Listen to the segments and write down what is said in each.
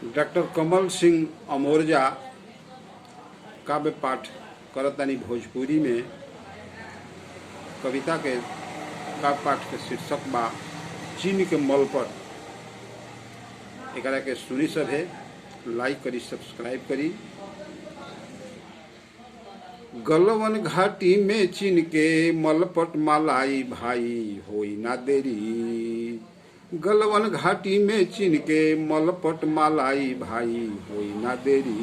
Doctor Kamal Singh अमोरजा काव्य पाठ करतानी भोजपुरी में कविता के काव्य पाठ के शीर्षक बा चीन के मल पर। एकरा के सुनी सभे लाइक करी, सब्सक्राइब करी। गलवन घाटी में चीन के मलपट मालाई भाई होई ना देरी। गलवन घाटी में चीन के मलपट मालाई भाई होई ना देरी।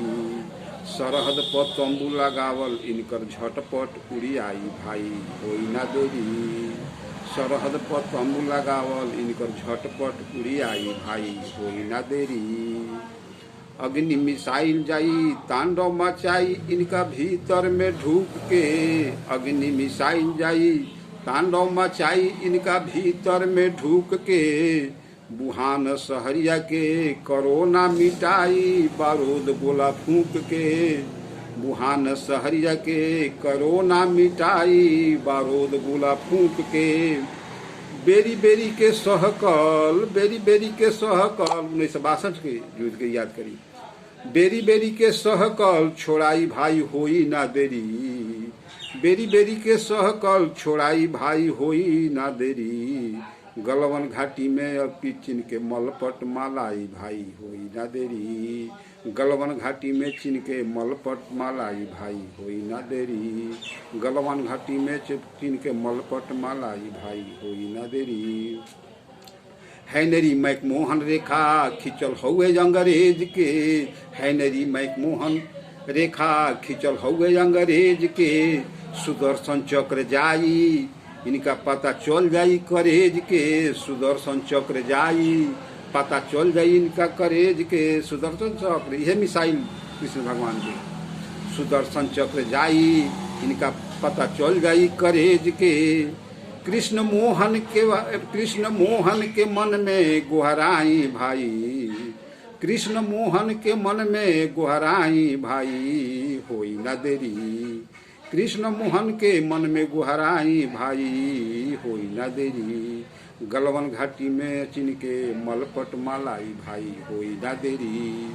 सरहद पर तंबू लगावल इनकर झटपट उड़ी आई भाई होई ना देरी। सरहद पर तंबू लगावल इनकर झटपट उड़ी आई भाई होई ना देरी। अग्नि मिसाइल जाई तांडव मचाई इनका भीतर में ढूक के। अग्नि मिसाइल जाई तांडव मचाई इनका भीतर में ढूक के। बुहान सहरिया के कोरोना मिटाई बारूद गोला फूंक के। बुहान सहरिया के कोरोना मिटाई बारूद गोला फूंक के। बेरी बेरी के सहकल 1962 के युद्ध के याद करी। बेरी बेरी के सहकल छोड़ाई भाई होई ना देरी। बेरी बेरी के सहकल छोड़ाई भाई होई ना देरी। गलवन घाटी में अब चीन के मलपट मालाई भाई होई ना देरी। गलवन घाटी में चीन के मलपट मालाई भाई होई ना देरी। गलवन घाटी में चीन के मलपट मालाई भाई होई ना देरी। हैनरी मैकमोहन रेखा खिंचल हौवे अंग्रेज के। हैनरी मैकमोहन रेखा खिंचल हौवे अंग्रेज के। सुदर्शन चक्र जाई इनका पता चल जाई करेज के। सुदर्शन चक्र जाई पता चल जाई इनका करेज के। सुदर्शन चक्र यह मिसाइल कृष्ण भगवान के। सुदर्शन चक्र जाई इनका पता चल जाई करेज के। कृष्ण मोहन के मन में गुहराई भाई। कृष्ण मोहन के मन में गुहराई भाई होई ना देरी। कृष्ण मोहन के मन में गुहराई भाई होई ना देरी। गलवन घाटी में चीन के मलपट मालाई भाई होई ना देरी।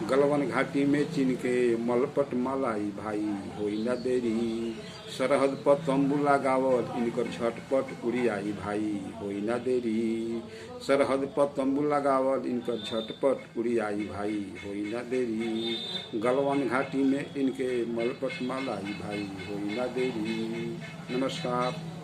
गलवन घाटी में चीन के मलपट मालाई भाई होई ना देरी। सरहद पर तंबू लगावल इनकर झटपट उड़ी आई भाई होई ना देरी। सरहद पर तंबू लगावल इनकर झटपट उड़ी आई भाई होई ना देरी। गलवन घाटी में इनके मलपट मालाई भाई होई ना देरी। नमस्कार।